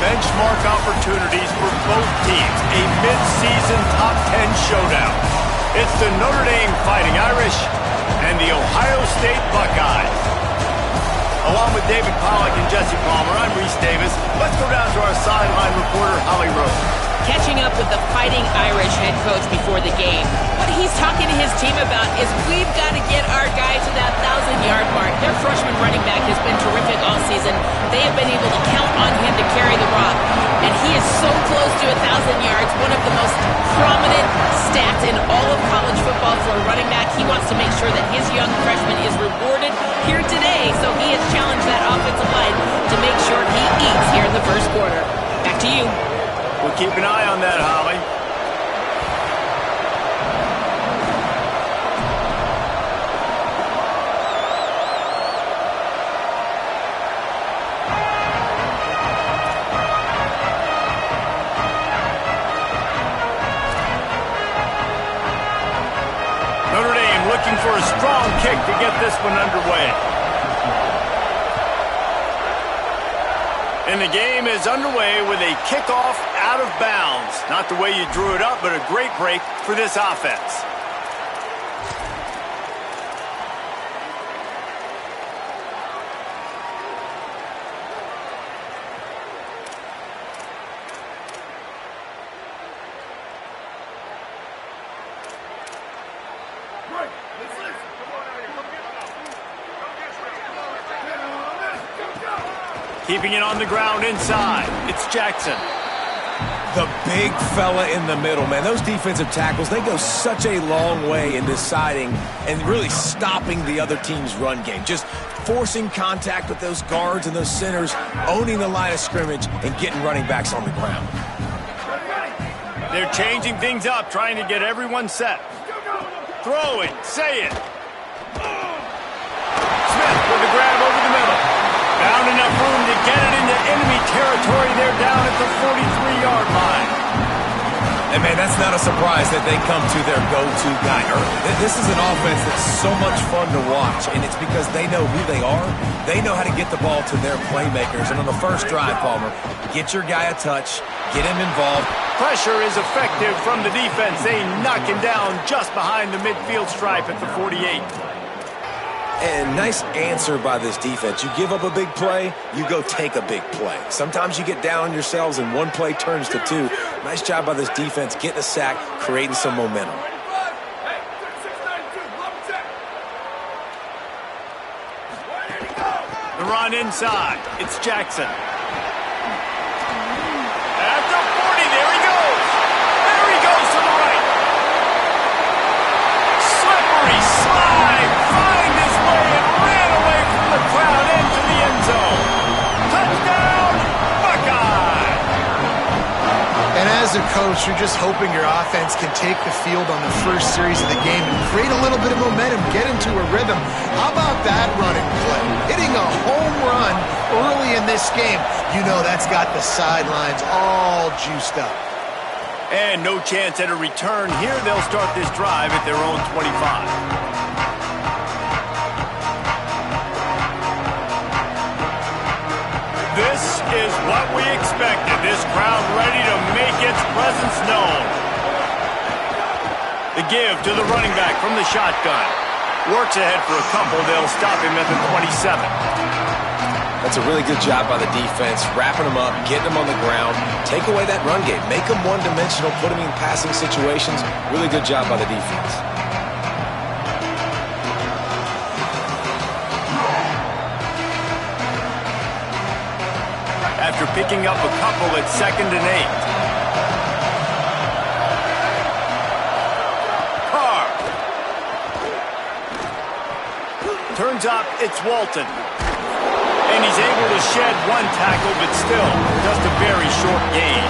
benchmark opportunities for both teams. A mid-season top 10 showdown. It's the Notre Dame Fighting Irish and the Ohio State Buckeyes. Along with David Pollack and Jesse Palmer, I'm Reese Davis. Let's go down to our sideline reporter, Holly Rowe. Catching up with the Fighting Irish head coach before the game. What he's talking to his team about is we've got to get our guy to that 1,000-yard mark. Their freshman running back has been terrific all season. They have been able to count on him to carry the rock. And he is so close to 1,000 yards, one of the most prominent stats in all of college football for a running back. He wants to make sure that his young freshman is rewarded here today. So he has challenged that offensive line to make sure he eats here in the first quarter. Back to you. We'll keep an eye on that, Holly. Notre Dame looking for a strong kick to get this one underway. And the game is underway with a kickoff out of bounds. Not the way you drew it up, but a great break for this offense. Keeping it on the ground inside. It's Jackson. The big fella in the middle, man. Those defensive tackles, they go such a long way in deciding and really stopping the other team's run game. Just forcing contact with those guards and those centers, owning the line of scrimmage, and getting running backs on the ground. They're changing things up, trying to get everyone set. Throwing, say it. Smith with the grab over the middle. Found enough room to get it into enemy territory. They're down at the 43-yard line. And, man, that's not a surprise that they come to their go-to guy early. This is an offense that's so much fun to watch, and it's because they know who they are. They know how to get the ball to their playmakers. And on the first drive, Palmer, get your guy a touch, get him involved. Pressure is effective from the defense. They knock him down just behind the midfield stripe at the 48. And nice answer by this defense. You give up a big play, you go take a big play. Sometimes you get down on yourselves and one play turns to two. Nice job by this defense getting a sack, creating some momentum. The run inside. It's Jackson. At the 40, there he goes. There he goes to the right. Slippery slide. Find his way and ran away from the crowd into the end zone. Touchdown, Buckeye. And as a coach, you're just hoping your offense can take the field on the first series of the game and create a little bit of momentum, get into a rhythm. How about that running play? Hitting a home run early in this game. You know that's got the sidelines all juiced up. And no chance at a return here. They'll start this drive at their own 25. This is what we expected. This crowd ready to make its presence known. The give to the running back from the shotgun. Works ahead for a couple. They'll stop him at the 27. That's a really good job by the defense, wrapping them up, getting them on the ground, take away that run game, make them one-dimensional, put them in passing situations. Really good job by the defense. After picking up a couple at 2nd and 8. Carr. Turns up, it's Walton. And he's able to shed one tackle, but still, just a very short gain.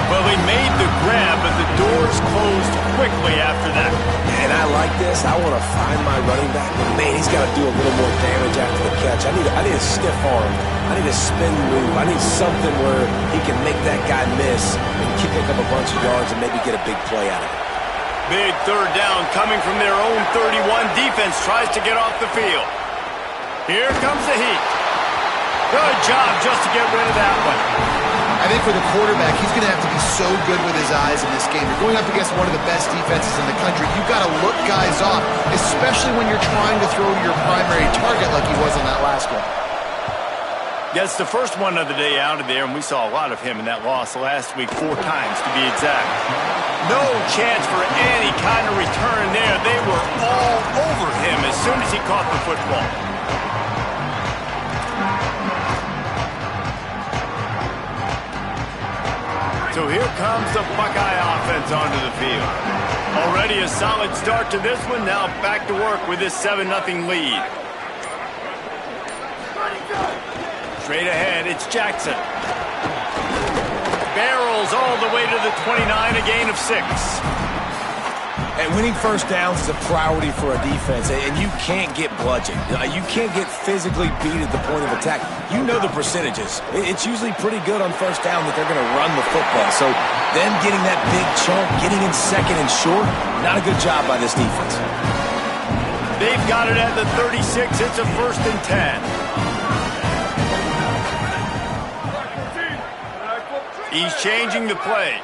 Well, they made the grab, but the doors closed quickly after that. And I like this. I want to find my running back, but man, he's got to do a little more damage after the catch. I need a stiff arm. I need a spin move. I need something where he can make that guy miss and pick up a bunch of yards and maybe get a big play out of it. Big third down coming from their own 31. Defense tries to get off the field. Here comes the heat. Good job just to get rid of that one. think for the quarterback, he's going to have to be so good with his eyes in this game. You're going up against one of the best defenses in the country. You've got to look guys off, especially when you're trying to throw to your primary target like he was in that last one. Gets the first one of the day out of there, and we saw a lot of him in that loss last week, 4 times to be exact. No chance for any kind of return there. They were all over him as soon as he caught the football. So here comes the Buckeye offense onto the field. Already a solid start to this one. Now back to work with this 7-0 lead. Straight ahead, it's Jackson. Barrels all the way to the 29, a gain of 6. And winning first downs is a priority for a defense, and you can't get bludgeoned. You can't get physically beat at the point of attack. You know the percentages. It's usually pretty good on first down that they're going to run the football. So them getting that big chunk, getting in second and short, not a good job by this defense. They've got it at the 36. It's a 1st and 10. He's changing the play.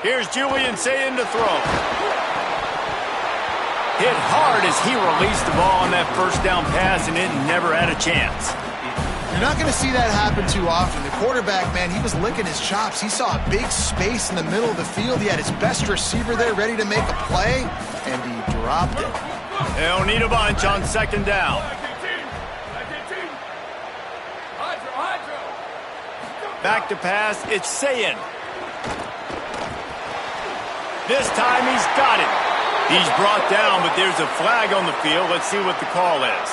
Here's Julian Sayin to throw. Hit hard as he released the ball on that first down pass, and it never had a chance. You're not going to see that happen too often. The quarterback, man, he was licking his chops. He saw a big space in the middle of the field. He had his best receiver there ready to make a play, and he dropped it. They'll need a bunch on 2nd down. Back to pass, it's Sayin. This time he's got it. He's brought down, but there's a flag on the field. Let's see what the call is.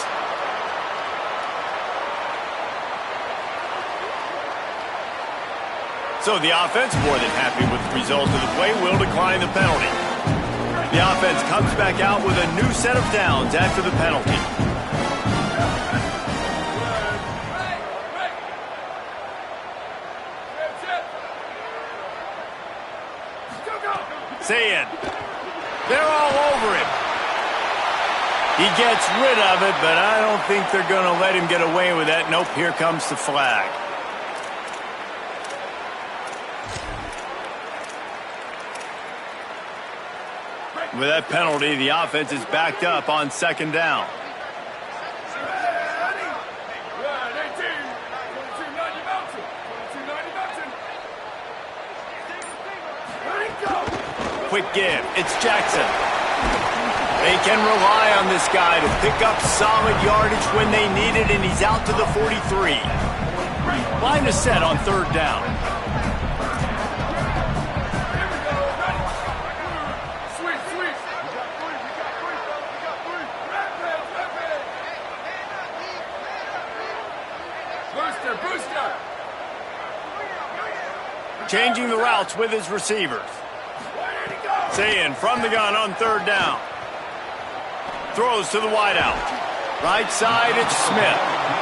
So the offense, more than happy with the result of the play, will decline the penalty. The offense comes back out with a new set of downs after the penalty. Sayin. They're all over him. He gets rid of it, but I don't think they're going to let him get away with that. Nope, here comes the flag. With that penalty, the offense is backed up on 2nd down. Quick give. It's Jackson. They can rely on this guy to pick up solid yardage when they need it, and he's out to the 43. Line is set on 3rd down. Changing the routes with his receivers. Sayin from the gun on 3rd down. Throws to the wideout. Right side, it's Smith.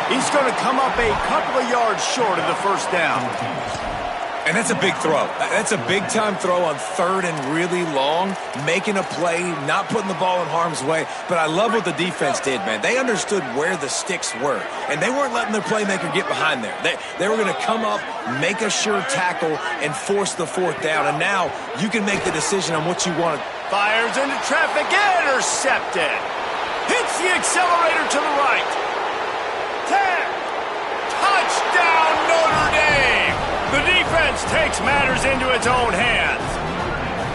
He's going to come up a couple of yards short of the 1st down. And that's a big throw. That's a big-time throw on 3rd and really long, making a play, not putting the ball in harm's way. But I love what the defense did, man. They understood where the sticks were, and they weren't letting their playmaker get behind there. They were going to come up, make a sure tackle, and force the 4th down. And now you can make the decision on what you want. Fires into traffic, intercepted. Hits the accelerator to the right. 10. Touchdown, Notre Dame. The defense takes matters into its own hands.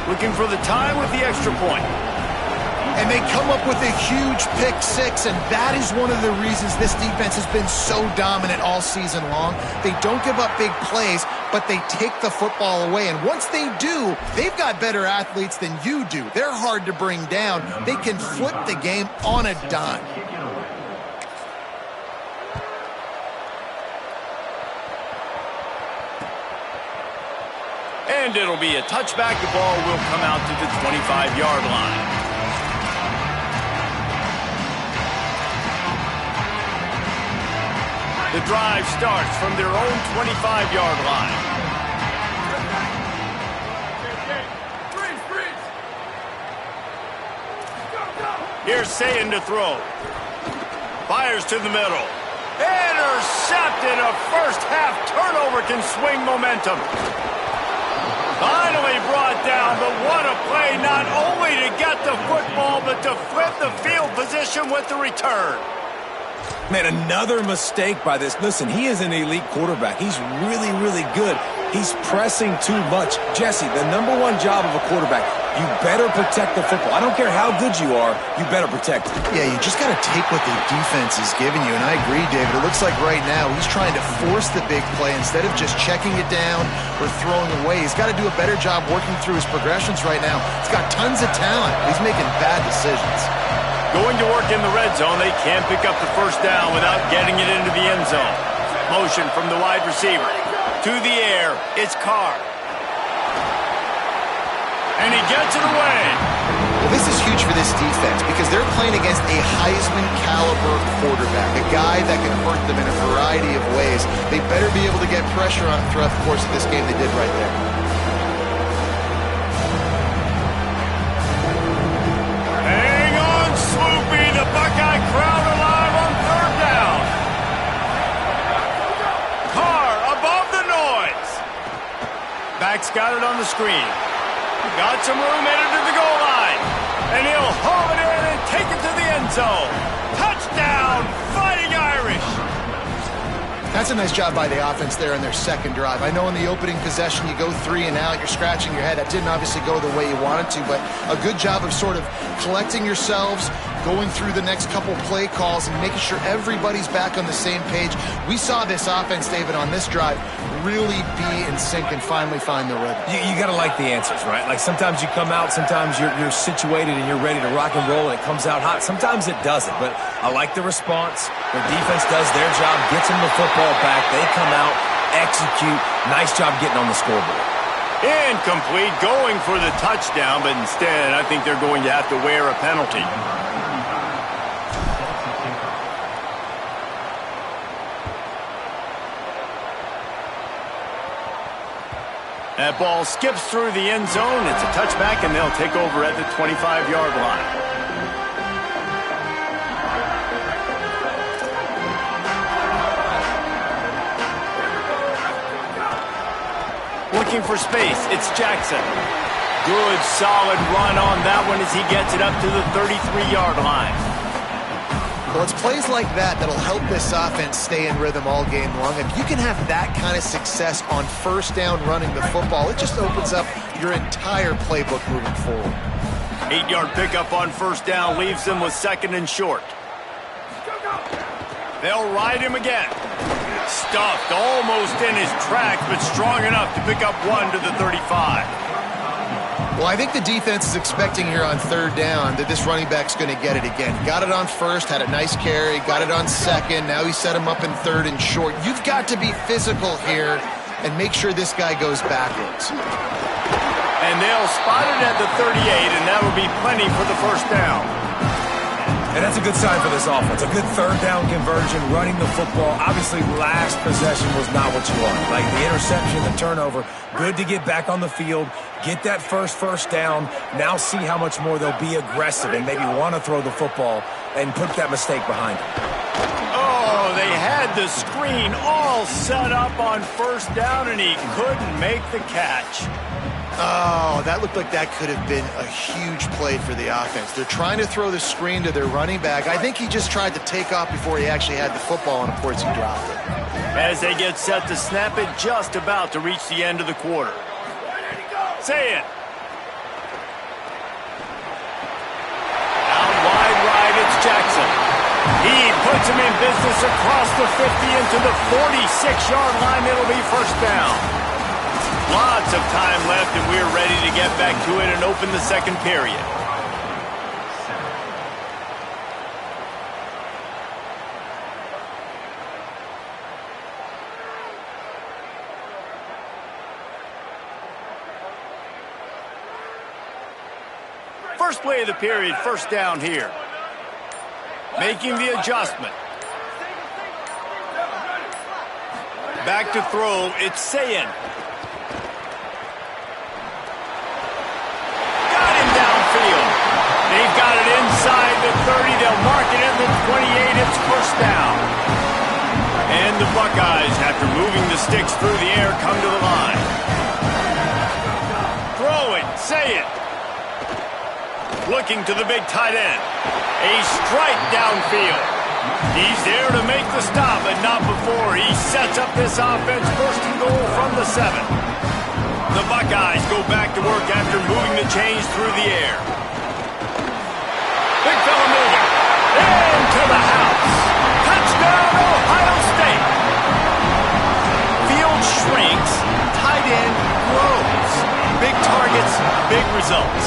Looking for the time with the extra point. And they come up with a huge pick-6, and that is one of the reasons this defense has been so dominant all season long. They don't give up big plays, but they take the football away. And once they do, they've got better athletes than you do. They're hard to bring down. They can flip the game on a dime. And it'll be a touchback. The ball will come out to the 25-yard line. The drive starts from their own 25-yard line. Here's Sayin to throw. Fires to the middle. Intercepted a first-half turnover can swing momentum. Finally brought down, but what a play, not only to get the football, but to flip the field position with the return. Man, another mistake by this. Listen, he is an elite quarterback. He's really, really good. He's pressing too much. Jesse, the number one job of a quarterback, you better protect the football. I don't care how good you are, you better protect it. Yeah, you just got to take what the defense is giving you, and I agree, David. It looks like right now he's trying to force the big play instead of just checking it down or throwing away. He's got to do a better job working through his progressions right now. He's got tons of talent. He's making bad decisions. Going to work in the red zone, they can't pick up the first down without getting it into the end zone. Motion from the wide receiver. To the air, it's Carr. And he gets it away. Well, this is huge for this defense because they're playing against a Heisman-caliber quarterback, a guy that can hurt them in a variety of ways. They better be able to get pressure on him throughout the course of this game. They did right there. The Buckeye crowd alive on third down. Carr above the noise. Back's got it on the screen. Got some room headed to the goal line. And he'll haul it in and take it to the end zone. Touchdown, Fighting Irish. That's a nice job by the offense there in their second drive. I know in the opening possession you go 3 and out, you're scratching your head. That didn't obviously go the way you wanted to, but a good job of sort of collecting yourselves, going through the next couple play calls and making sure everybody's back on the same page. We saw this offense, David, on this drive really be in sync and finally find the rhythm. You got to like the answers, right? Like sometimes you come out, sometimes you're situated and you're ready to rock and roll and it comes out hot. Sometimes it doesn't, but I like the response. Their defense does their job, gets them the football back. They come out, execute. Nice job getting on the scoreboard. Incomplete, going for the touchdown, but instead I think they're going to have to wear a penalty. That ball skips through the end zone. It's a touchback, and they'll take over at the 25-yard line. Looking for space, it's Jackson. Good, solid run on that one as he gets it up to the 33-yard line. Well, it's plays like that that'll help this offense stay in rhythm all game long. If you can have that kind of success on first down running the football, it just opens up your entire playbook moving forward. 8-yard pickup on first down leaves them with second and short. They'll ride him again. Stuffed almost in his tracks, but strong enough to pick up 1 to the 35. Well, I think the defense is expecting here on third down that this running back's going to get it again. Got it on first, had a nice carry, got it on second. Now he set him up in third and short. You've got to be physical here and make sure this guy goes backwards. And they'll spot it at the 38, and that'll be plenty for the first down. And that's a good sign for this offense. A good third down conversion, running the football. Obviously, last possession was not what you wanted. Like the interception, the turnover. Good to get back on the field, get that first down. Now see how much more they'll be aggressive and maybe want to throw the football and put that mistake behind them. Oh, they had the screen all set up on first down, and he couldn't make the catch. Oh, that looked like that could have been a huge play for the offense. They're trying to throw the screen to their running back. I think he just tried to take off before he actually had the football, and of course he dropped it. As they get set to snap it, just about to reach the end of the quarter. Say it. Out wide right, it's Jackson. He puts him in business across the 50 into the 46-yard line. It'll be first down. Lots of time left, and we're ready to get back to it and open the second period. First play of the period, first down here. Making the adjustment. Back to throw, it's Sayin. They've got it inside the 30. They'll mark it at the 28. It's first down. And the Buckeyes, after moving the sticks through the air, come to the line. Throw it, say it. Looking to the big tight end. A strike downfield. He's there to make the stop, but not before he sets up this offense. First and goal from the 7. The Buckeyes go back to work after moving the chains through the air. Big fella moving. Into the house. Touchdown, Ohio State. Field shrinks. Tight end grows. Big targets, big results.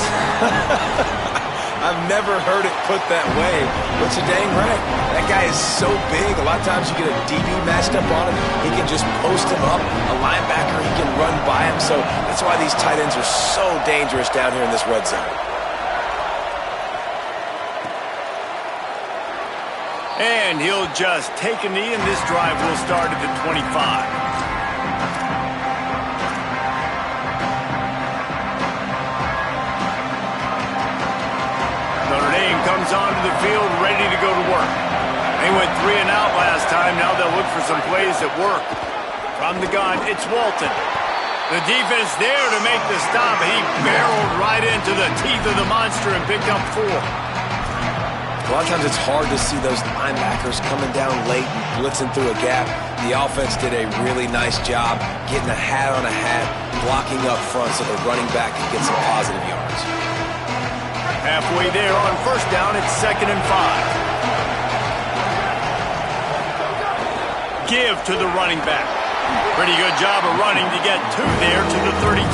I've never heard it put that way, but you're dang right. That guy is so big. A lot of times you get a DB matched up on him. He can just post him up. A linebacker, he can run by him. So that's why these tight ends are so dangerous down here in this red zone. And he'll just take a knee, and this drive will start at the 25. Notre Dame comes onto the field ready to go to work. They went 3 and out last time. Now they'll look for some plays that work. From the gun, it's Walton. The defense there to make the stop. He barreled right into the teeth of the monster and picked up 4. A lot of times it's hard to see those linebackers coming down late and blitzing through a gap. The offense did a really nice job getting a hat on a hat, blocking up front so the running back can get some positive yards. Halfway there on first down, it's 2nd and 5. Give to the running back. Pretty good job of running to get 2 there to the 32.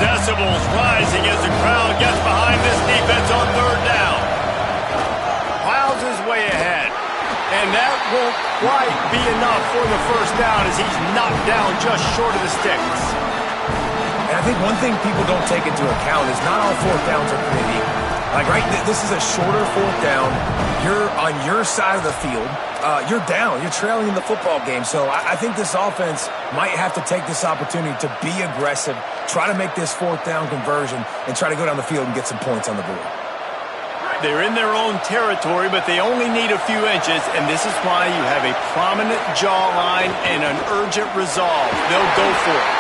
Decibels rising as the crowd gets behind this defense on 3rd down. Plows his way ahead. And that won't quite be enough for the first down as he's knocked down just short of the sticks. And I think one thing people don't take into account is not all 4th downs are created equal. Like, right, this is a shorter 4th down. You're on your side of the field. You're down. You're trailing in the football game. So I think this offense might have to take this opportunity to be aggressive, try to make this 4th down conversion, and try to go down the field and get some points on the board. They're in their own territory, but they only need a few inches, and this is why you have a prominent jawline and an urgent resolve. They'll go for it.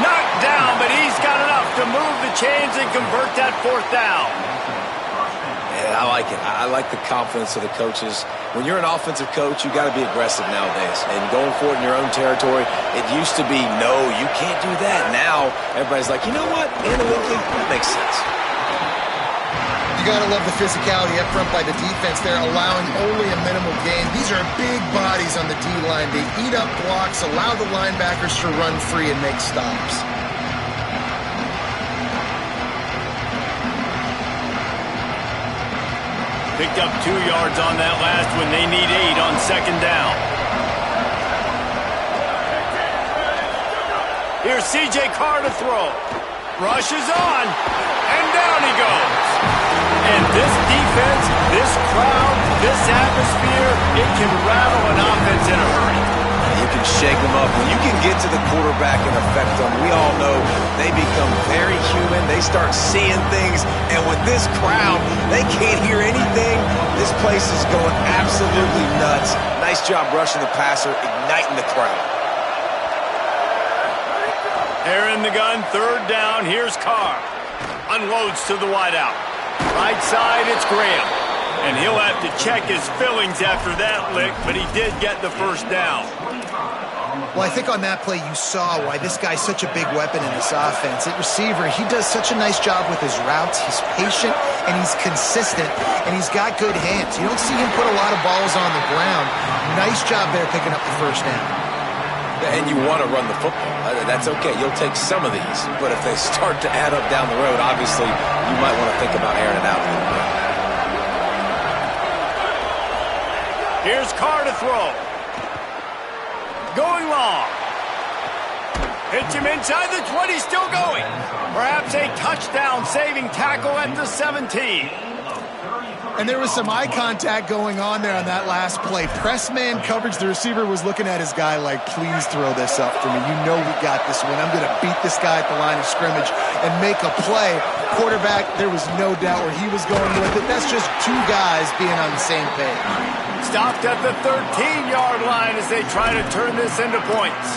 Knocked down, but he's got enough to move the chains and convert that 4th down. Yeah, I like it. I like the confidence of the coaches. When you're an offensive coach, you got to be aggressive nowadays. And going for it in your own territory, it used to be, no, you can't do that. Now, everybody's like, you know what? Analytically, that makes sense. You got to love the physicality up front by the defense. They're allowing only a minimal gain. These are big bodies on the D-line. They eat up blocks, allow the linebackers to run free and make stops. Picked up 2 yards on that last one. They need 8 on 2nd down. Here's C.J. Carr to throw. Rushes on, and down he goes. And this defense, this crowd, this atmosphere, it can rattle an offense in a hurry. You can shake them up. When you can get to the quarterback and affect them, we all know they become very human. They start seeing things, and with this crowd, they can't hear anything. This place is going absolutely nuts. Nice job rushing the passer, igniting the crowd. They're in the gun, 3rd down. Here's Carr. Unloads to the wideout. Right side, it's Graham. And he'll have to check his fillings after that lick, but he did get the first down. Well, I think on that play you saw why this guy's such a big weapon in this offense. At receiver, he does such a nice job with his routes. He's patient, and he's consistent, and he's got good hands. You don't see him put a lot of balls on the ground. Nice job there picking up the first down. And you want to run the football. That's okay. You'll take some of these. But if they start to add up down the road, obviously, you might want to think about airing it out a little bit. Here's Carr to throw. Going long. Hits him inside the 20, still going. Perhaps a touchdown-saving tackle at the 17. And there was some eye contact going on there on that last play. Press man coverage. The receiver was looking at his guy like, please throw this up for me. You know we got this one. I'm going to beat this guy at the line of scrimmage and make a play. Quarterback, there was no doubt where he was going with it. That's just two guys being on the same page. Stopped at the 13-yard line as they try to turn this into points.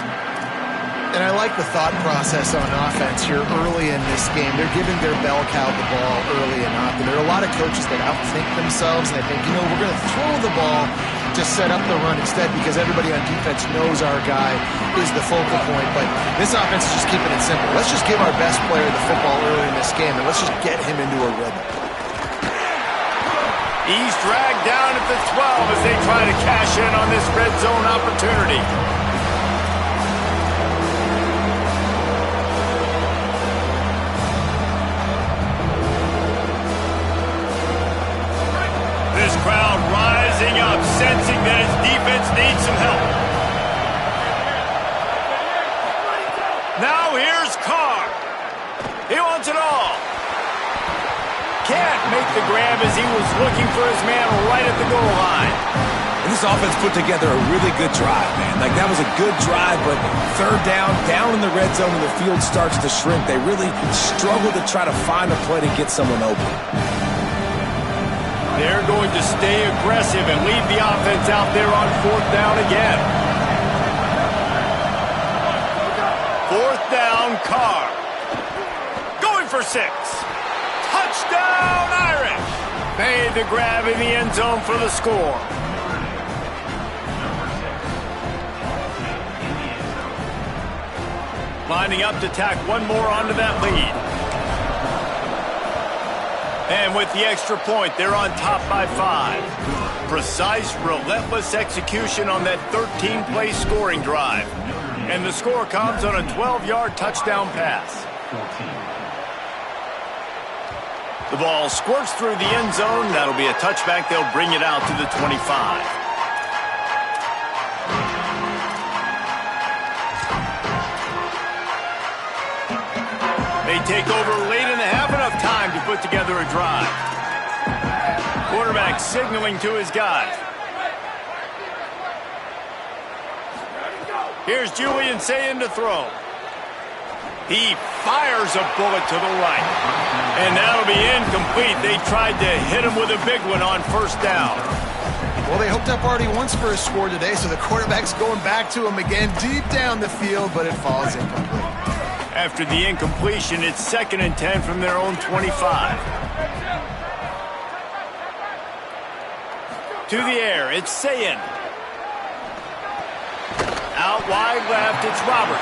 And I like the thought process on offense here early in this game. They're giving their bell cow the ball early and often. There are a lot of coaches that outthink themselves, and they think, you know, we're going to throw the ball to set up the run instead because everybody on defense knows our guy is the focal point. But this offense is just keeping it simple. Let's just give our best player the football early in this game, and let's just get him into a rhythm. He's dragged down at the 12 as they try to cash in on this red zone opportunity. This crowd rising up, sensing that his defense needs some help. Now here's Carr. He wants it all. Can't make the grab as he was looking for his man right at the goal line. And this offense put together a really good drive, man. Like, that was a good drive, but third down in the red zone, and the field starts to shrink. They really struggle to try to find a play to get someone open. They're going to stay aggressive and leave the offense out there on fourth down again. Fourth down, Carr. Going for 6. Touchdown, Irish! Made the grab in the end zone for the score. Lining up to tack one more onto that lead. And with the extra point, they're on top by 5. Precise, relentless execution on that 13-play scoring drive. And the score comes on a 12-yard touchdown pass. The ball squirts through the end zone. That'll be a touchback. They'll bring it out to the 25. They take over late in the half, enough time to put together a drive. Quarterback signaling to his guys. Here's Julian Sayin to throw. He fires a bullet to the right. And that'll be incomplete. They tried to hit him with a big one on first down. Well, they hooked up already once for a score today, so the quarterback's going back to him again deep down the field, but it falls incomplete. After the incompletion, it's 2nd and 10 from their own 25. To the air, it's Sayin. Out wide left, it's Roberts.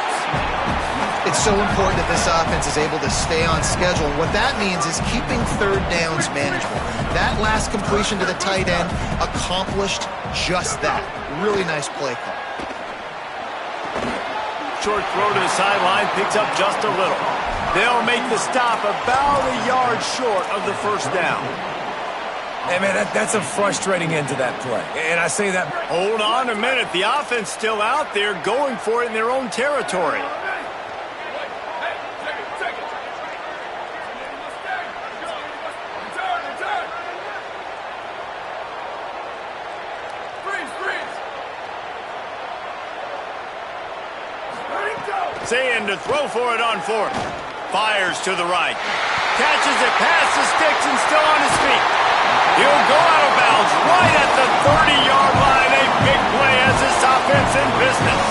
It's so important that this offense is able to stay on schedule. What that means is keeping third downs manageable. That last completion to the tight end accomplished just that. Really nice play call. Short throw to the sideline, picks up just a little. They'll make the stop about a yard short of the first down. Hey, man, that's a frustrating end to that play. And I say that... Hold on a minute. The offense still out there going for it in their own territory. Sayin to throw for it on 4th. Fires to the right. Catches it past the sticks and still on his feet. He'll go out of bounds right at the 30-yard line. A big play as this offense in business.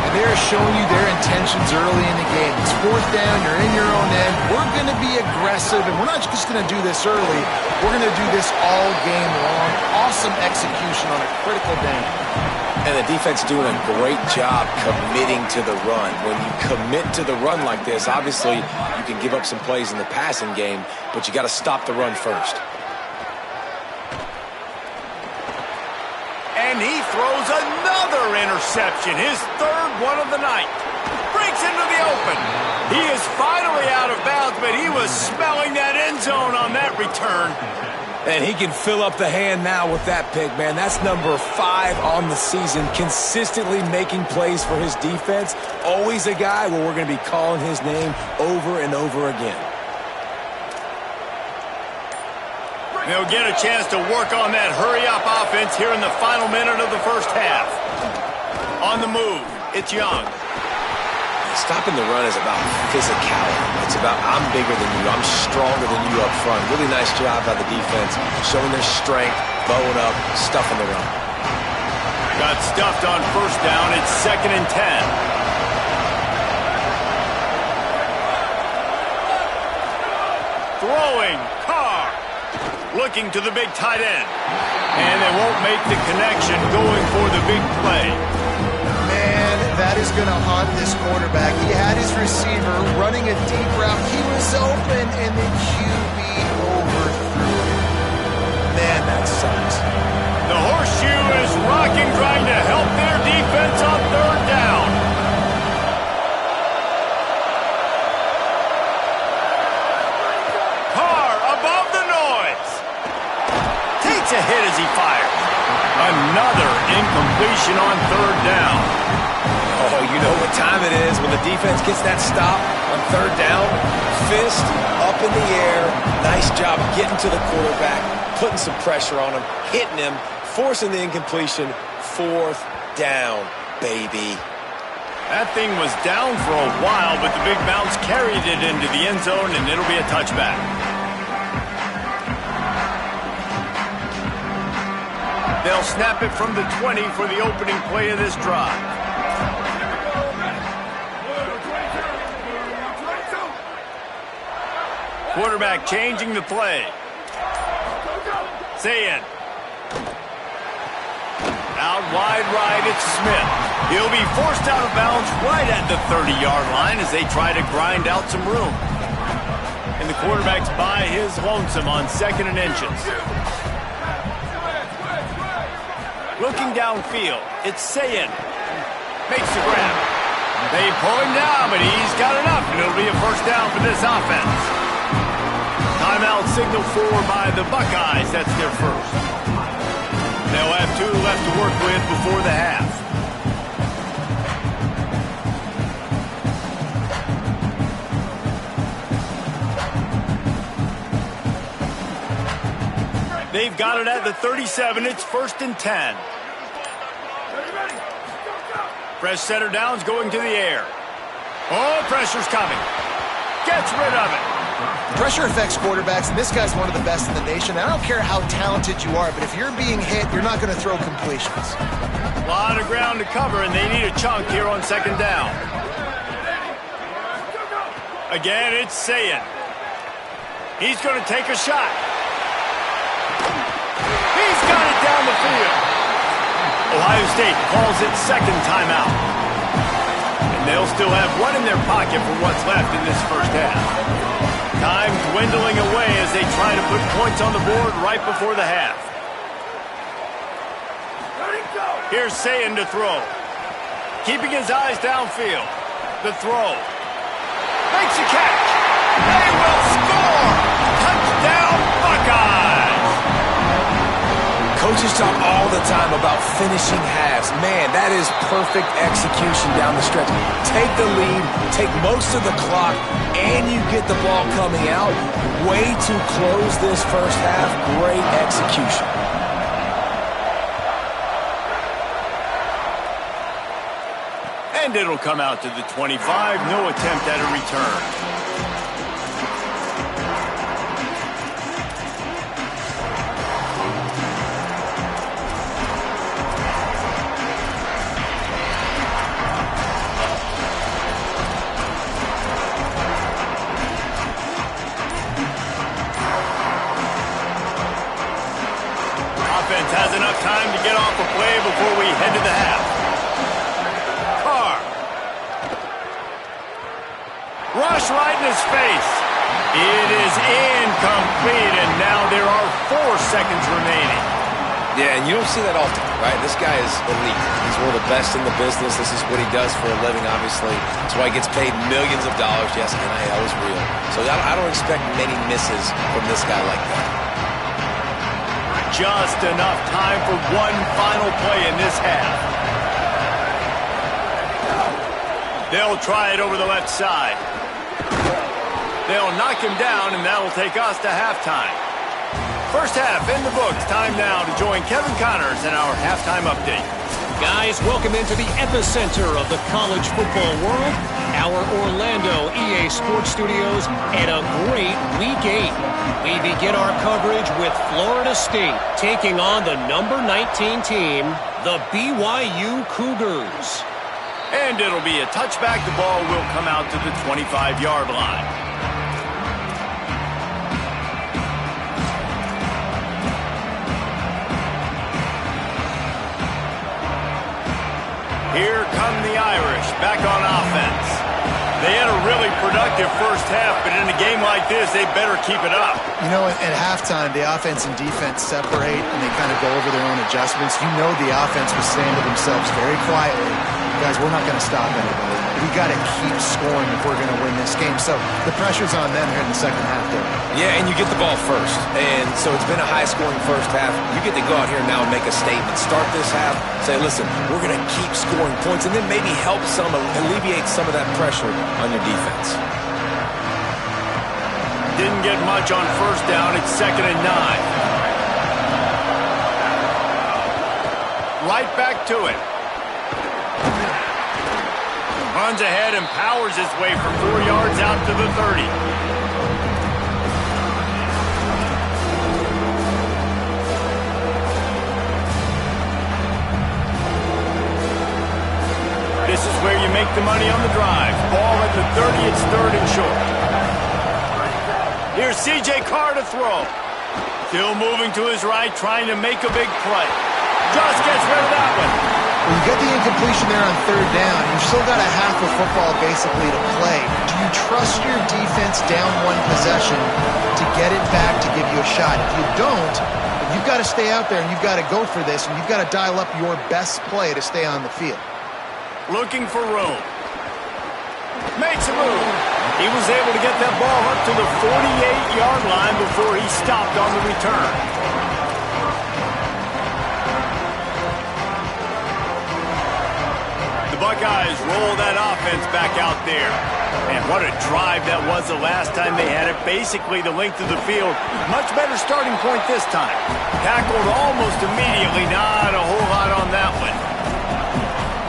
And they're showing you their intentions early in the game. It's 4th down. You're in your own end. We're going to be aggressive, and we're not just going to do this early. We're going to do this all game long. Awesome execution on a critical down. And the defense doing a great job committing to the run. When you commit to the run like this, obviously you can give up some plays in the passing game, but you got to stop the run first. And he throws another interception, his 3rd one of the night. Breaks into the open. He is finally out of bounds, but he was smelling that end zone on that return. And he can fill up the hand now with that pick, man. That's number 5 on the season, consistently making plays for his defense. Always a guy where we're going to be calling his name over and over again. They'll get a chance to work on that hurry-up offense here in the final minute of the first half. On the move, it's Young. Stopping the run is about physicality. It's about I'm bigger than you, I'm stronger than you up front. Really nice job by the defense, showing their strength, bowing up, stuffing the run. Got stuffed on first down. It's 2nd and 10. Throwing, Carr. Looking to the big tight end. And they won't make the connection going for the big play. Man, that is going to haunt this quarterback. He had his receiver running a deep route. He was open, and the QB overthrew it. Man, that sucks. The horseshoe is rocking, trying to help their defense on 3rd down. Carr above the noise. Takes a hit as he fires. Another incompletion on 3rd down. Oh, you know what time it is when the defense gets that stop on 3rd down. Fist up in the air. Nice job getting to the quarterback, putting some pressure on him, hitting him, forcing the incompletion. 4th down, baby. That thing was down for a while, but the big bounce carried it into the end zone, and it'll be a touchback. They'll snap it from the 20 for the opening play of this drive. Quarterback changing the play. Sayin. Out wide right, it's Smith. He'll be forced out of bounds right at the 30-yard line as they try to grind out some room. And the quarterback's by his lonesome on 2nd and inches. Looking downfield, it's Sayin. Makes the grab. They pull him down, but he's got enough, and it'll be a first down for this offense. Timeout signal for by the Buckeyes. That's their first. They'll have 2 left to work with before the half. They've got it at the 37. It's 1st and 10. Fresh center downs going to the air. Oh, pressure's coming. Gets rid of it. Pressure affects quarterbacks, and this guy's one of the best in the nation. I don't care how talented you are, but if you're being hit, you're not going to throw completions. A lot of ground to cover, and they need a chunk here on 2nd down. Again, it's Sayin. He's going to take a shot. He's got it down the field. Ohio State calls it 2nd timeout. And they'll still have 1 in their pocket for what's left in this first half. Time dwindling away as they try to put points on the board right before the half. Here's Sayin to throw. Keeping his eyes downfield. The throw. Makes a catch. They will score! Touchdown, Buckeyes! Coaches talk all the time about finishing halves. Man, that is perfect execution down the stretch. Take the lead, take most of the clock, and you get the ball coming out. Way to close this first half. Great execution. And it'll come out to the 25. No attempt at a return. Has enough time to get off a play before we head to the half. Carr. Rush right in his face. It is incomplete, and now there are 4 seconds remaining. Yeah, and you don't see that often, right? This guy is elite. He's one of the best in the business. This is what he does for a living, obviously. That's why he gets paid millions of dollars. Yes, NIL is real. So I don't expect many misses from this guy like that. Just enough time for one final play in this half. They'll try it over the left side. They'll knock him down, and that'll take us to halftime. First half in the books. Time now to join Kevin Connors in our halftime update. Guys, welcome into the epicenter of the college football world, our Orlando EA Sports Studios, and a great Week 8. We begin our coverage with Florida State taking on the number 19 team, the BYU Cougars. And it'll be a touchback. The ball will come out to the 25-yard line. Here come the Irish, back on offense. They had a really productive first half, but in a game like this, they better keep it up. You know, at halftime, the offense and defense separate, and they kind of go over their own adjustments. You know the offense was saying to themselves very quietly, guys, we're not going to stop anybody. We got to keep scoring if we're going to win this game. So the pressure's on them here in the second half there. Yeah, and you get the ball first. And so it's been a high-scoring first half. You get to go out here now and make a statement. Start this half, say, listen, we're going to keep scoring points, and then maybe help alleviate some of that pressure on your defense. Didn't get much on first down. It's 2nd and 9. Right back to it. Runs ahead and powers his way for 4 yards out to the 30. This is where you make the money on the drive. Ball at the 30, it's 3rd and short. Here's C.J. Carr to throw. Still moving to his right, trying to make a big play. Just gets rid of that one. When you get the incompletion there on 3rd down, you've still got a half of football basically to play. Do you trust your defense down one possession to get it back to give you a shot? If you don't, you've got to stay out there and you've got to go for this, and you've got to dial up your best play to stay on the field. Looking for room. Makes a move. He was able to get that ball up to the 48-yard line before he stopped on the return. The Buckeyes roll that offense back out there. And what a drive that was the last time they had it. Basically the length of the field. Much better starting point this time. Tackled almost immediately. Not a whole lot on that one.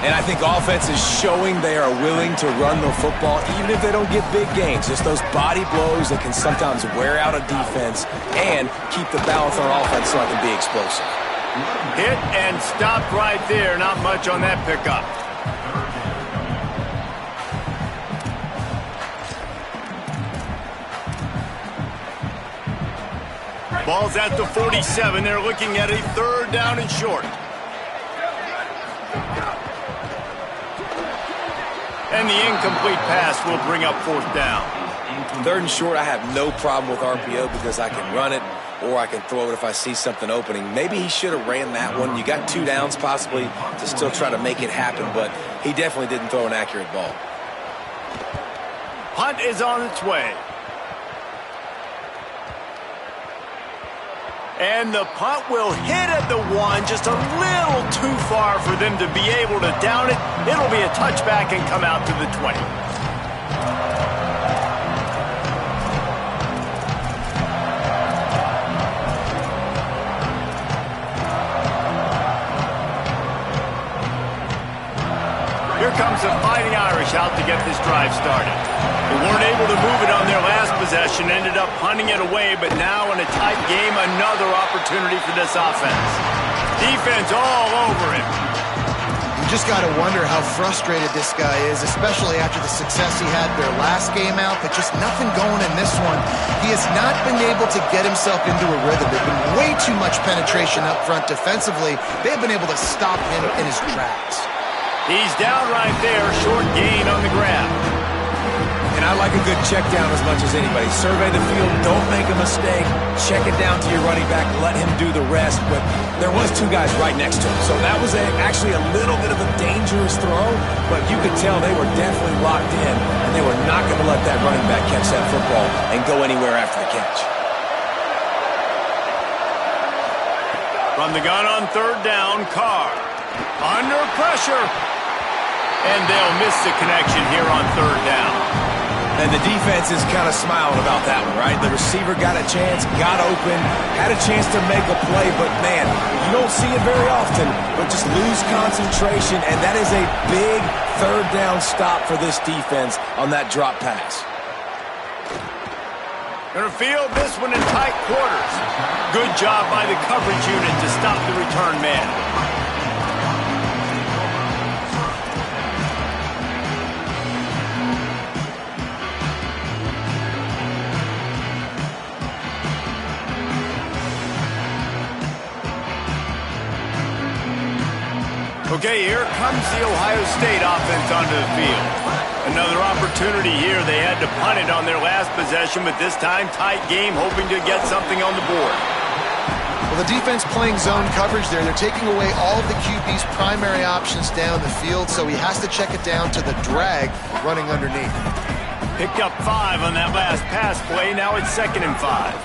And I think offense is showing they are willing to run the football, even if they don't get big gains. Just those body blows that can sometimes wear out a defense and keep the balance on offense so I can be explosive. Hit and stopped right there. Not much on that pickup. Ball's at the 47. They're looking at a 3rd down and short. And the incomplete pass will bring up 4th down. 3rd and short, I have no problem with RPO because I can run it or I can throw it if I see something opening. Maybe he should have ran that one. You got 2 downs possibly to still try to make it happen, but he definitely didn't throw an accurate ball. Punt is on its way. And the punt will hit at the 1, just a little too far for them to be able to down it. It'll be a touchback and come out to the 20. Here comes the Fighting Irish out to get this drive started. They weren't able to move it on their last possession, ended up punting it away, but now in a tight game, another opportunity for this offense. Defense all over him. You just got to wonder how frustrated this guy is, especially after the success he had their last game out, but just nothing going in this one. He has not been able to get himself into a rhythm. There's been way too much penetration up front defensively. They've been able to stop him in his tracks. He's down right there, short gain on the grab. And I like a good check down as much as anybody. Survey the field, don't make a mistake. Check it down to your running back, let him do the rest. But there was 2 guys right next to him. So that was actually a little bit of a dangerous throw, but you could tell they were definitely locked in, and they were not going to let that running back catch that football and go anywhere after the catch. From the gun on 3rd down, Carr. Under pressure. And they'll miss the connection here on 3rd down. And the defense is kind of smiling about that one, right? The receiver got a chance, got open, had a chance to make a play, but man, you don't see it very often, but just lose concentration, and that is a big third down stop for this defense on that drop pass. Gonna field this one in tight quarters. Good job by the coverage unit to stop the return man. Okay, here comes the Ohio State offense onto the field. Another opportunity here. They had to punt it on their last possession, but this time tight game, hoping to get something on the board. Well, the defense playing zone coverage there. They're taking away all of the QB's primary options down the field, so he has to check it down to the drag running underneath. Picked up 5 on that last pass play. Now it's 2nd and 5.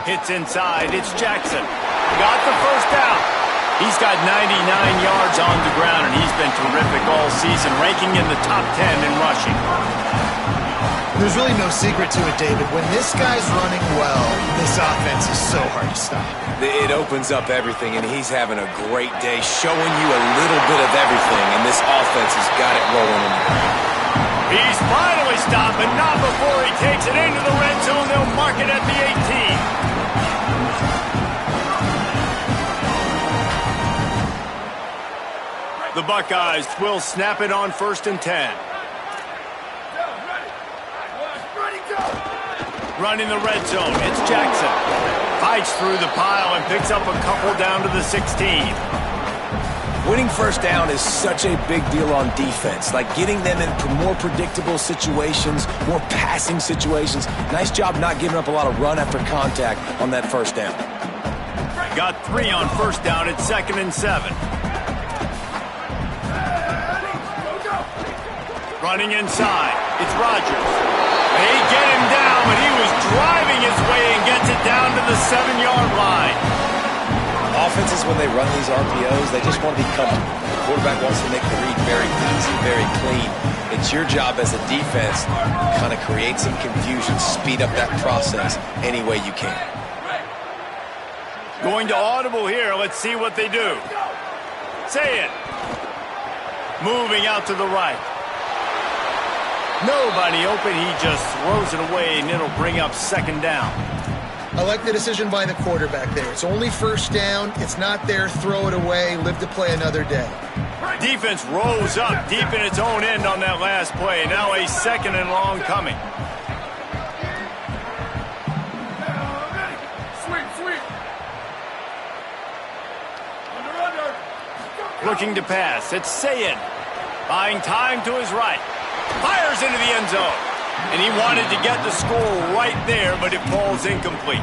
Hits inside. It's Jackson. Got the first down. He's got 99 yards on the ground, and he's been terrific all season, ranking in the top 10 in rushing. There's really no secret to it, David. When this guy's running well, this offense is so hard to stop. It opens up everything, and he's having a great day, showing you a little bit of everything, and this offense has got it rolling in the ground. He's finally stopped, but not before he takes it into the red zone. They'll mark it at the 18. The Buckeyes will snap it on 1st and 10. Running the red zone, it's Jackson. Fights through the pile and picks up a couple down to the 16. Winning first down is such a big deal on defense, like getting them in more predictable situations, more passing situations. Nice job not giving up a lot of run after contact on that first down. Got 3 on first down at 2nd and 7. Running inside, it's Rodgers. They get him down, but he was driving his way and gets it down to the 7-yard line. Offenses, when they run these RPOs, they just want to be comfortable. The quarterback wants to make the read very easy, very clean. It's your job as a defense to kind of create some confusion, speed up that process any way you can. Going to audible here. Let's see what they do. Say it. Moving out to the right. Nobody open. He just throws it away, and it'll bring up 2nd down. I like the decision by the quarterback there. It's only first down. It's not there. Throw it away. Live to play another day. Defense rose up deep in its own end on that last play. Now a 2nd and long coming. Looking to pass. It's Sayed. Buying time to his right. Fires into the end zone. And he wanted to get the score right there, but it falls incomplete.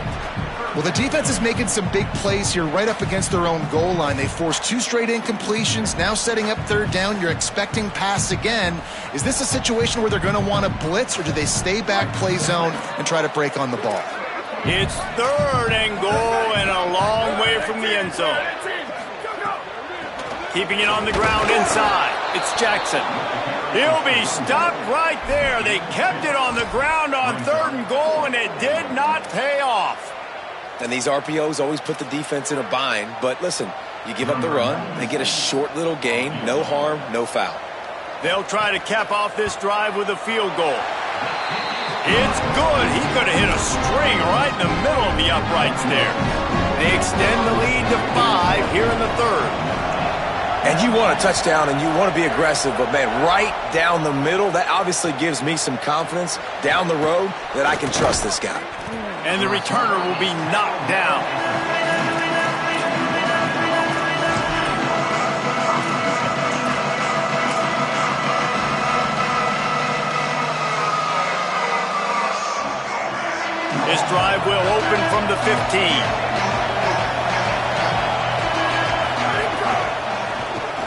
Well, the defense is making some big plays here right up against their own goal line. They forced 2 straight incompletions, now setting up 3rd down. You're expecting pass again. Is this a situation where they're going to want to blitz, or do they stay back, play zone, and try to break on the ball? It's 3rd and goal and a long way from the end zone. Keeping it on the ground inside. It's Jackson. He'll be stopped right there. They kept it on the ground on 3rd and goal, and it did not pay off. And these RPOs always put the defense in a bind. But listen, you give up the run, they get a short little gain, no harm, no foul. They'll try to cap off this drive with a field goal. It's good. He could have hit a string right in the middle of the uprights there. They extend the lead to 5 here in the 3rd. And you want a touchdown and you want to be aggressive, but man, right down the middle, that obviously gives me some confidence down the road that I can trust this guy. And the returner will be knocked down. This drive will open from the 15.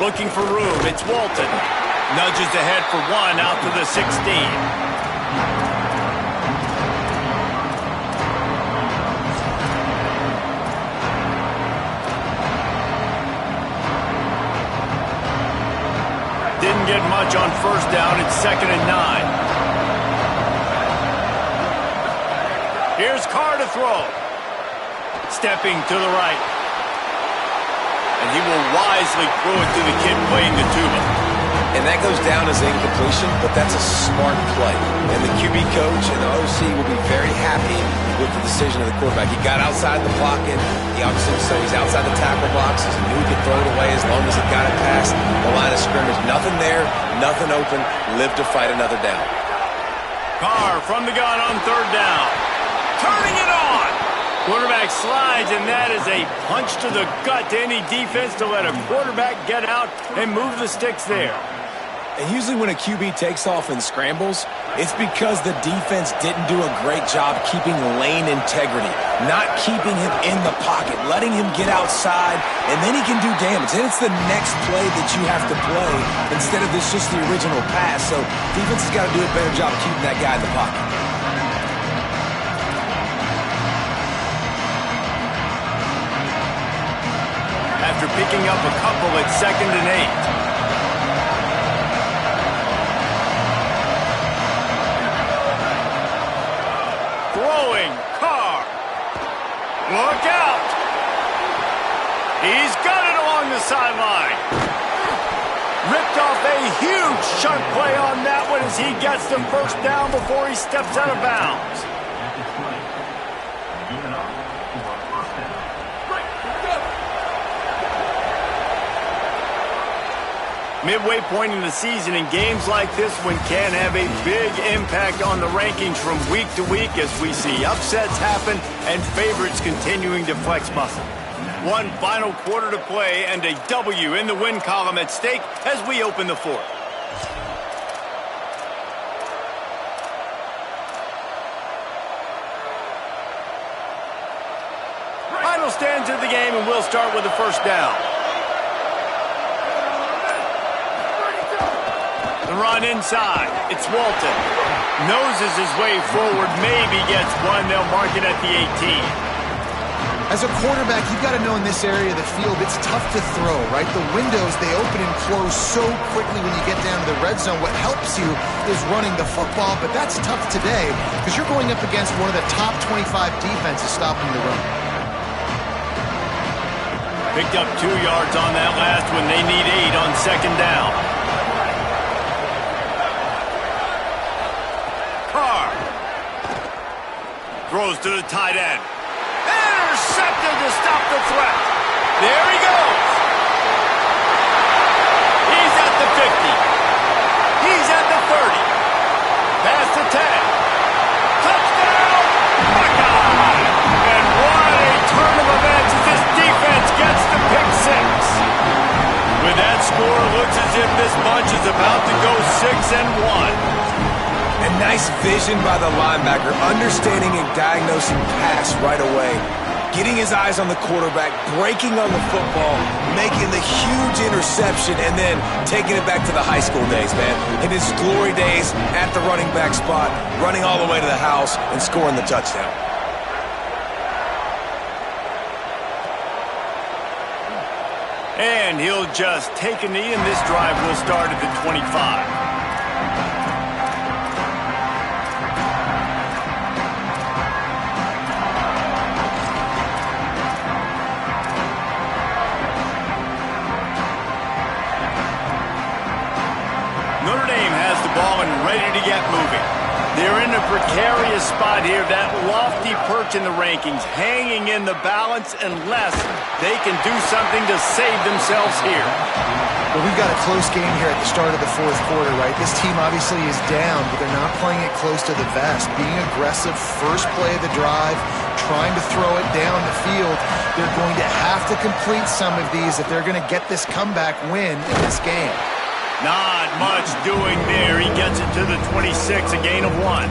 Looking for room, it's Walton. Nudges ahead for 1 out to the 16. Didn't get much on first down. It's 2nd and 9. Here's Carr to throw. Stepping to the right. And he will wisely throw it to the kid playing the tuba. And that goes down as incompletion, but that's a smart play. And the QB coach and the OC will be very happy with the decision of the quarterback. He got outside the pocket. He obviously, so he's outside the tackle boxes. He knew he could throw it away as long as he got it past the line of scrimmage. Nothing there, nothing open. Live to fight another down. Carr from the gun on third down. Turning it on. Quarterback slides, and that is a punch to the gut to any defense to let a quarterback get out and move the sticks there. And usually when a QB takes off and scrambles, it's because the defense didn't do a great job keeping lane integrity, not keeping him in the pocket, letting him get outside, and then he can do damage. And it's the next play that you have to play instead of this just the original pass. So defense has got to do a better job keeping that guy in the pocket. After picking up a couple at 2nd and 8. Throwing, Carr. Look out. He's got it along the sideline. Ripped off a huge chunk play on that one as he gets the first down before he steps out of bounds. Midway point in the season, and games like this one can have a big impact on the rankings from week to week as we see upsets happen and favorites continuing to flex muscle. One final quarter to play and a W in the win column at stake as we open the fourth. Final stanza of the game, and we'll start with the first down. The run inside. It's Walton. Noses his way forward. Maybe gets one. They'll mark it at the 18. As a quarterback, you've got to know in this area of the field, it's tough to throw, right? The windows, they open and close so quickly when you get down to the red zone. What helps you is running the football, but that's tough today because you're going up against one of the top 25 defenses stopping the run. Picked up 2 yards on that last one. They need 8 on 2nd down. Carr throws to the tight end. Intercepted to stop the threat. There he goes. He's at the 50. He's at the 30. Past the 10. Touchdown! Buckeye! And what a turn of events as this defense gets the pick 6. With that score, it looks as if this bunch is about to go 6-1. And nice vision by the linebacker, understanding and diagnosing pass right away. Getting his eyes on the quarterback, breaking on the football, making the huge interception, and then taking it back to the high school days, man. In his glory days at the running back spot, running all the way to the house and scoring the touchdown. And he'll just take a knee, and this drive will start at the 25. Notre Dame has the ball and ready to get moving. They're in a precarious spot here, that lofty perch in the rankings, hanging in the balance unless they can do something to save themselves here. Well, we've got a close game here at the start of the fourth quarter, right? This team obviously is down, but they're not playing it close to the vest. Being aggressive, first play of the drive, trying to throw it down the field. They're going to have to complete some of these if they're going to get this comeback win in this game. Not much doing there. He gets it to the 26, a gain of 1.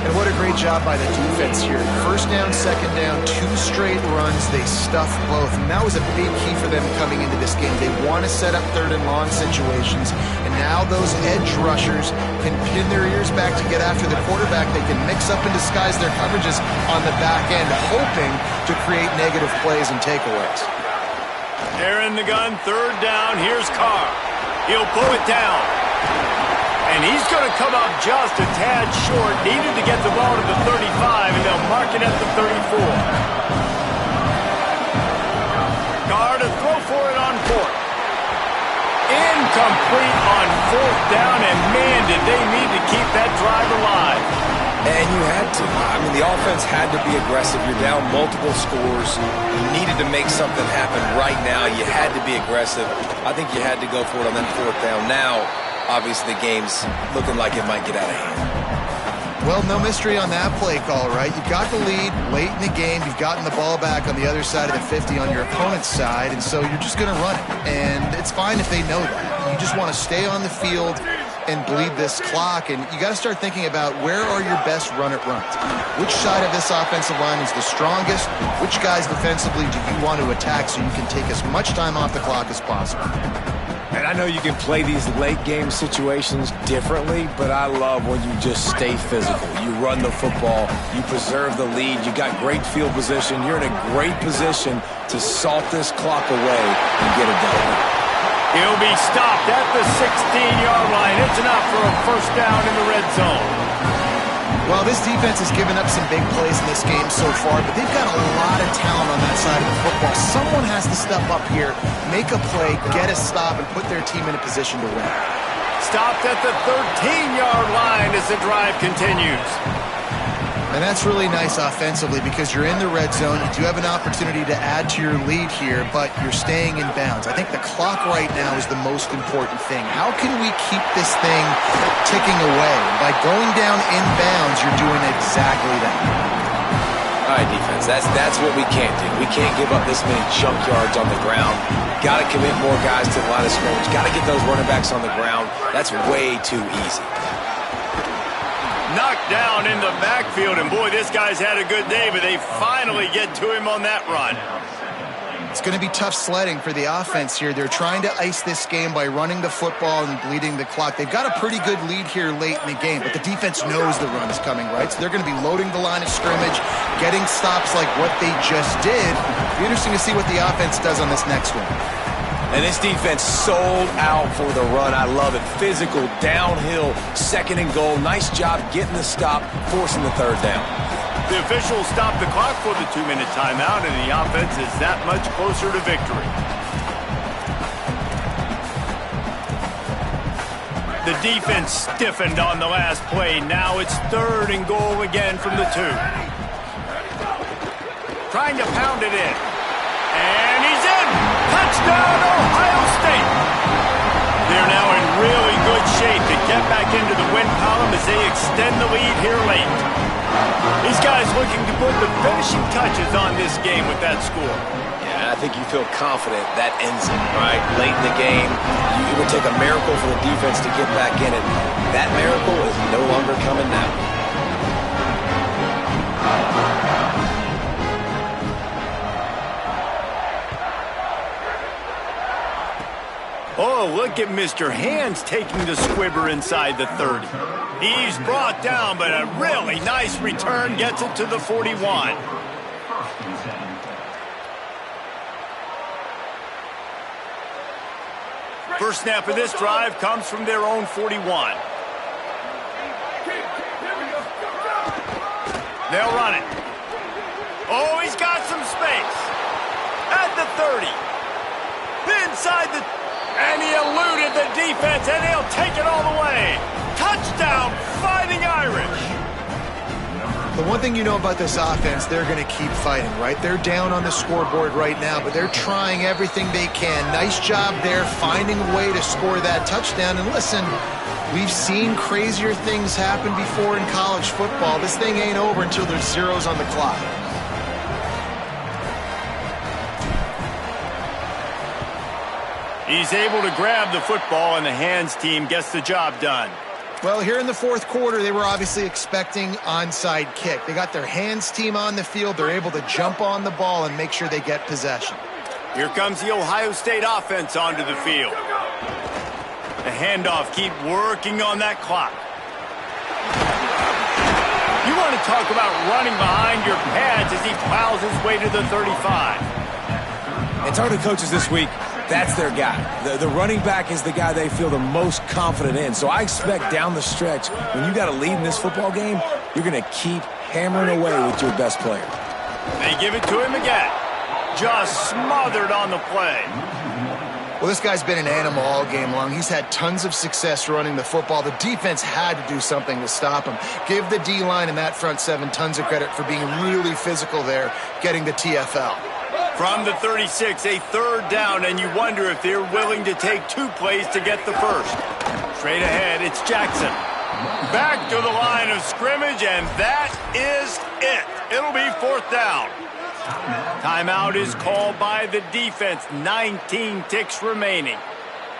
And what a great job by the defense here. First down, second down, 2 straight runs. They stuffed both. And that was a big key for them coming into this game. They want to set up third and long situations. And now those edge rushers can pin their ears back to get after the quarterback. They can mix up and disguise their coverages on the back end, hoping to create negative plays and takeaways. They're in the gun, third down. Here's Carr. He'll pull it down. And he's going to come up just a tad short. Needed to get the ball to the 35, and they'll mark it at the 34. Carr to throw for it on fourth. Incomplete on fourth down, and man, did they need to keep that drive alive. And you had to. I mean, the offense had to be aggressive. You're down multiple scores. You needed to make something happen right now. You had to be aggressive. I think you had to go for it on that fourth down. Now, obviously, the game's looking like it might get out of hand. Well, no mystery on that play call, right? You got the lead late in the game. You've gotten the ball back on the other side of the 50 on your opponent's side, and so you're just going to run it. And it's fine if they know that. You just want to stay on the field and bleed this clock, and you got to start thinking about where are your best run-it runs. Which side of this offensive line is the strongest? Which guys defensively do you want to attack so you can take as much time off the clock as possible? And I know you can play these late-game situations differently, but I love when you just stay physical. You run the football, you preserve the lead, you got great field position, you're in a great position to salt this clock away and get it done. He'll be stopped at the 16-yard line. It's enough for a first down in the red zone. Well, this defense has given up some big plays in this game so far, but they've got a lot of talent on that side of the football. Someone has to step up here, make a play, get a stop, and put their team in a position to win. Stopped at the 13-yard line as the drive continues. And that's really nice offensively because you're in the red zone. You do have an opportunity to add to your lead here, but you're staying in bounds. I think the clock right now is the most important thing. How can we keep this thing ticking away? And by going down in bounds, you're doing exactly that. All right, defense, that's what we can't do. We can't give up this many junk yards on the ground. Got to commit more guys to the line of scrimmage. Got to get those running backs on the ground. That's way too easy. Knocked down in the backfield, and boy, this guy's had a good day, but they finally get to him on that run. It's going to be tough sledding for the offense here. They're trying to ice this game by running the football and bleeding the clock. They've got a pretty good lead here late in the game, but the defense knows the run is coming, right? So they're going to be loading the line of scrimmage, getting stops like what they just did. It'll be interesting to see what the offense does on this next one. And this defense sold out for the run. I love it. Physical, downhill, second and goal. Nice job getting the stop, forcing the third down. The officials stopped the clock for the 2-minute timeout, and the offense is that much closer to victory. The defense stiffened on the last play. Now it's third and goal again from the 2. Trying to pound it in. And he's in! Touchdown, Ohio State! They're now in really good shape to get back into the win column as they extend the lead here late. These guys looking to put the finishing touches on this game with that score. Yeah, I think you feel confident that ends it, right? Late in the game, it would take a miracle for the defense to get back in it. That miracle is no longer coming now. Oh, look at Mr. Hands taking the squibber inside the 30. He's brought down, but a really nice return gets it to the 41. First snap of this drive comes from their own 41. They'll run it. Oh, he's got some space. At the 30. Inside the... And he eluded the defense, and he'll take it all the way. Touchdown, Fighting Irish. The one thing you know about this offense, they're going to keep fighting, right? They're down on the scoreboard right now, but they're trying everything they can. Nice job there, finding a way to score that touchdown. And listen, we've seen crazier things happen before in college football. This thing ain't over until there's zeros on the clock. He's able to grab the football, and the Hands team gets the job done. Well, here in the fourth quarter, they were obviously expecting onside kick. They got their Hands team on the field. They're able to jump on the ball and make sure they get possession. Here comes the Ohio State offense onto the field. The handoff, keep working on that clock. You want to talk about running behind your pads as he plows his way to the 35. And talking to coaches this week, That's their guy. The running back is the guy they feel the most confident in. So I expect down the stretch, when you got a lead in this football game, you're going to keep hammering away with your best player. They give it to him again. Just smothered on the play. Well, this guy's been an animal all game long. He's had tons of success running the football. The defense had to do something to stop him. Give the D-line and that front seven tons of credit for being really physical there, getting the TFL. From the 36, a third down, and you wonder if they're willing to take 2 plays to get the first. Straight ahead, it's Jackson. Back to the line of scrimmage, and that is it. It'll be 4th down. Timeout is called by the defense. 19 ticks remaining.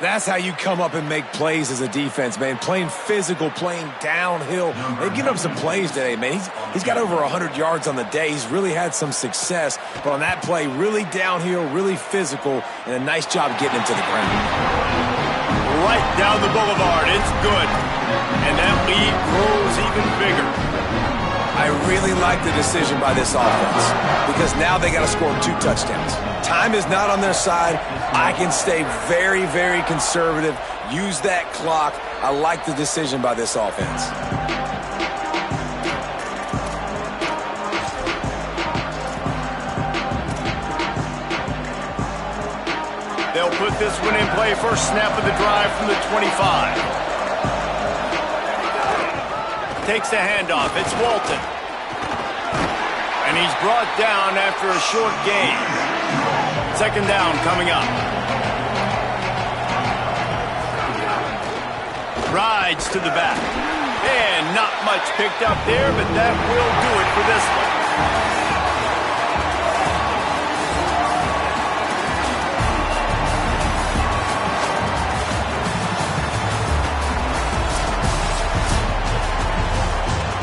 That's how you come up and make plays as a defense, man. Playing physical, playing downhill. They've given up some plays today, man. He's got over 100 yards on the day. He's really had some success. But on that play, really downhill, really physical, and a nice job getting him to the ground. Right down the boulevard. It's good. And that lead grows even bigger. I really like the decision by this offense because now they got to score 2 touchdowns. Time is not on their side. I can stay very, very conservative, use that clock. I like the decision by this offense. They'll put this one in play. First snap of the drive from the 25. Takes the handoff. It's Walton. And he's brought down after a short gain. 2nd down coming up. Rides to the back. And not much picked up there, but that will do it for this one.